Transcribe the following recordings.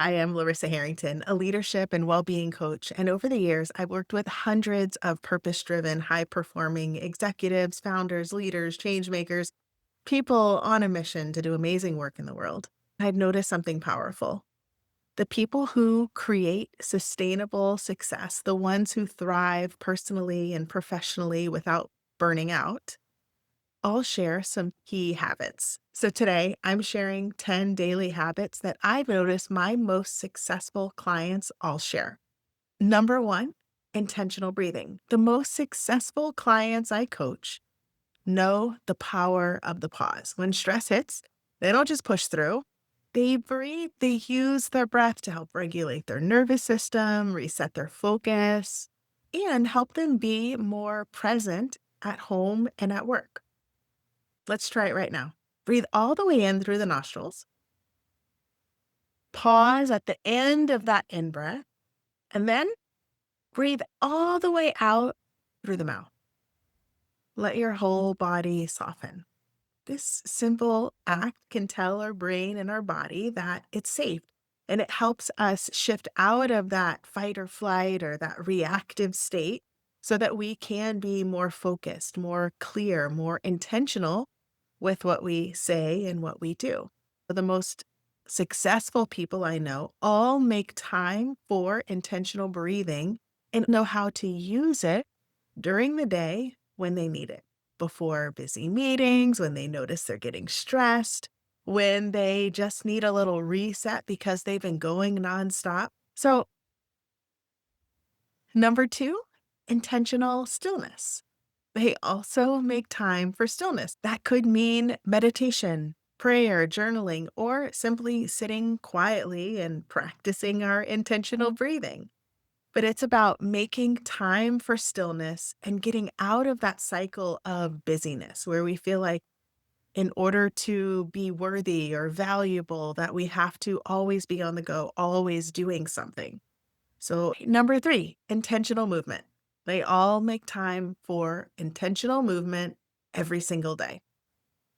I am Larissa Harrington, a leadership and well-being coach, and over the years, I've worked with hundreds of purpose-driven, high-performing executives, founders, leaders, change makers, people on a mission to do amazing work in the world. I've noticed something powerful. The people who create sustainable success, the ones who thrive personally and professionally without burning out, all share some key habits. So today I'm sharing 10 daily habits that I've noticed my most successful clients all share. Number one, intentional breathing. The most successful clients I coach know the power of the pause. When stress hits, they don't just push through. They breathe, they use their breath to help regulate their nervous system, reset their focus, and help them be more present at home and at work. Let's try it right now. Breathe all the way in through the nostrils. Pause at the end of that in breath, and then breathe all the way out through the mouth. Let your whole body soften. This simple act can tell our brain and our body that it's safe, and it helps us shift out of that fight or flight or that reactive state so that we can be more focused, more clear, more intentional with what we say and what we do. The most successful people I know all make time for intentional breathing and know how to use it during the day when they need it. Before busy meetings, when they notice they're getting stressed, when they just need a little reset because they've been going nonstop. So, number two, intentional stillness. They also make time for stillness. That could mean meditation, prayer, journaling, or simply sitting quietly and practicing our intentional breathing. But it's about making time for stillness and getting out of that cycle of busyness where we feel like in order to be worthy or valuable, that we have to always be on the go, always doing something. So, number three, intentional movement. They all make time for intentional movement every single day.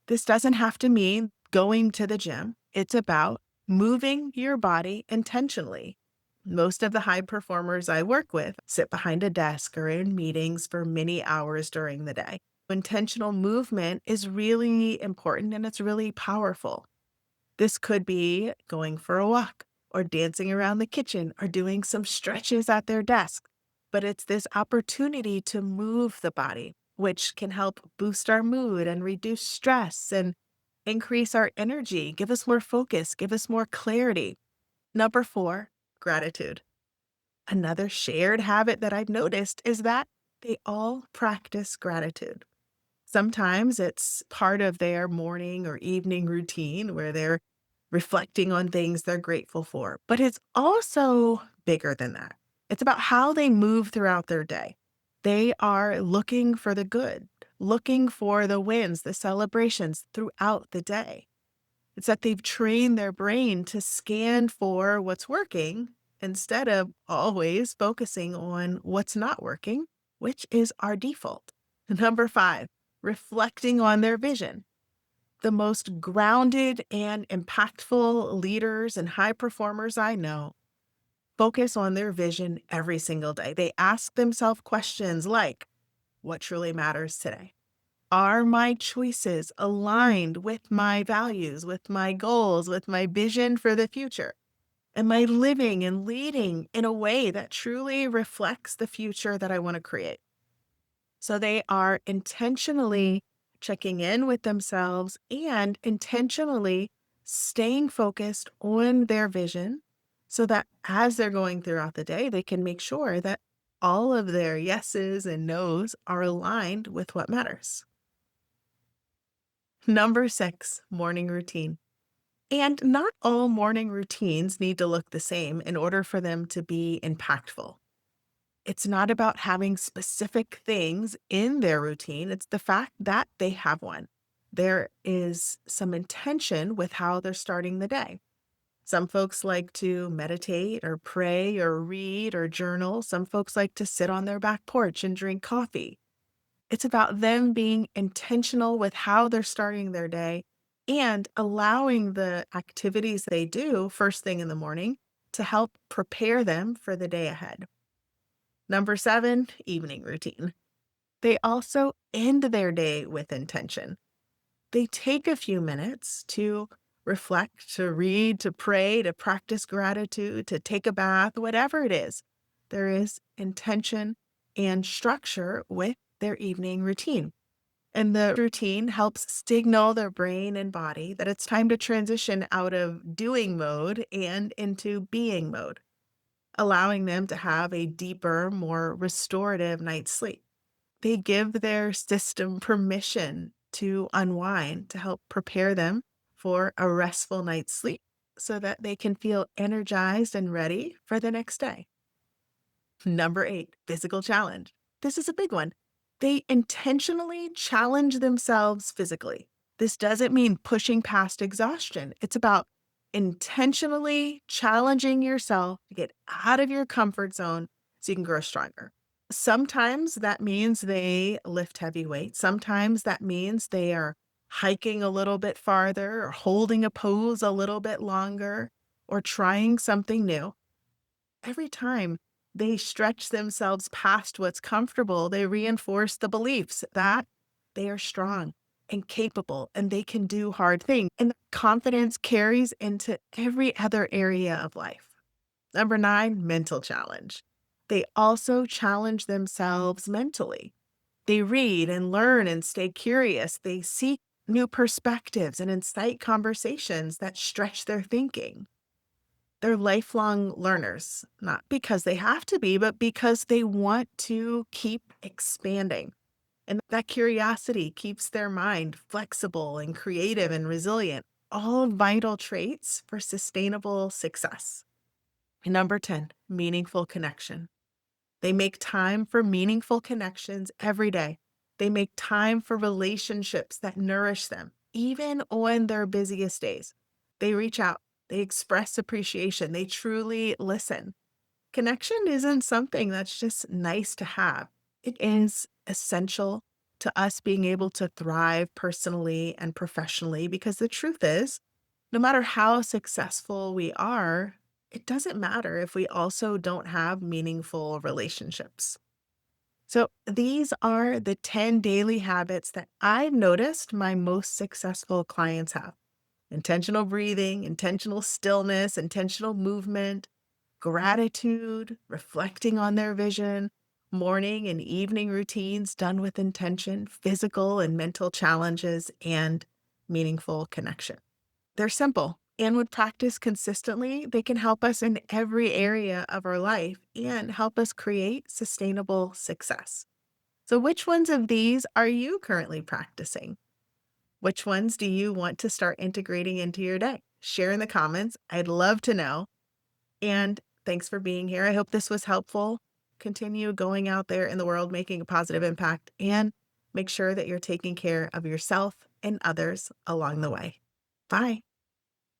This doesn't have to mean going to the gym, it's about moving your body intentionally. Most of the high performers I work with sit behind a desk or in meetings for many hours during the day. Intentional movement is really important and it's really powerful. This could be going for a walk or dancing around the kitchen or doing some stretches at their desk. But it's this opportunity to move the body, which can help boost our mood and reduce stress and increase our energy, give us more focus, give us more clarity. Number four, gratitude. Another shared habit that I've noticed is that they all practice gratitude. Sometimes it's part of their morning or evening routine where they're reflecting on things they're grateful for. But it's also bigger than that. It's about how they move throughout their day. They are looking for the good, looking for the wins, the celebrations throughout the day. It's that they've trained their brain to scan for what's working instead of always focusing on what's not working, which is our default. Number five, reflecting on their vision. The most grounded and impactful leaders and high performers I know focus on their vision every single day. They ask themselves questions like, what truly matters today? Are my choices aligned with my values, with my goals, with my vision for the future? Am I living and leading in a way that truly reflects the future that I want to create? So they are intentionally checking in with themselves and intentionally staying focused on their vision so that as they're going throughout the day, they can make sure that all of their yeses and nos are aligned with what matters. Number six, morning routine. And not all morning routines need to look the same in order for them to be impactful. It's not about having specific things in their routine. It's the fact that they have one. There is some intention with how they're starting the day. Some folks like to meditate or pray or read or journal. Some folks like to sit on their back porch and drink coffee. It's about them being intentional with how they're starting their day and allowing the activities they do first thing in the morning to help prepare them for the day ahead. Number seven, evening routine. They also end their day with intention. They take a few minutes to reflect, to read, to pray, to practice gratitude, to take a bath, whatever it is. There is intention and structure with their evening routine. And the routine helps signal their brain and body that it's time to transition out of doing mode and into being mode, allowing them to have a deeper, more restorative night's sleep. They give their system permission to unwind to help prepare them for a restful night's sleep so that they can feel energized and ready for the next day. Number eight, physical challenge. This is a big one. They intentionally challenge themselves physically. This doesn't mean pushing past exhaustion. It's about intentionally challenging yourself to get out of your comfort zone so you can grow stronger. Sometimes that means they lift heavy weights. Sometimes that means they are hiking a little bit farther or holding a pose a little bit longer or trying something new. Every time they stretch themselves past what's comfortable, they reinforce the beliefs that they are strong and capable and they can do hard things. And the confidence carries into every other area of life. Number nine, mental challenge. They also challenge themselves mentally. They read and learn and stay curious. They seek new perspectives and incite conversations that stretch their thinking. They're lifelong learners, not because they have to be, but because they want to keep expanding. And that curiosity keeps their mind flexible and creative and resilient, all vital traits for sustainable success. And number 10, meaningful connection. They make time for meaningful connections every day. They make time for relationships that nourish them, even on their busiest days. They reach out, they express appreciation, they truly listen. Connection isn't something that's just nice to have, it is essential to us being able to thrive personally and professionally because the truth is, no matter how successful we are, it doesn't matter if we also don't have meaningful relationships. So, these are the 10 daily habits that I've noticed my most successful clients have: intentional breathing, intentional stillness, intentional movement, gratitude, reflecting on their vision, morning and evening routines done with intention, physical and mental challenges, and meaningful connection. They're simple, and when practiced consistently, they can help us in every area of our life and help us create sustainable success. So, which ones of these are you currently practicing? Which ones do you want to start integrating into your day? Share in the comments. I'd love to know. And thanks for being here. I hope this was helpful. Continue going out there in the world, making a positive impact, and make sure that you're taking care of yourself and others along the way. Bye.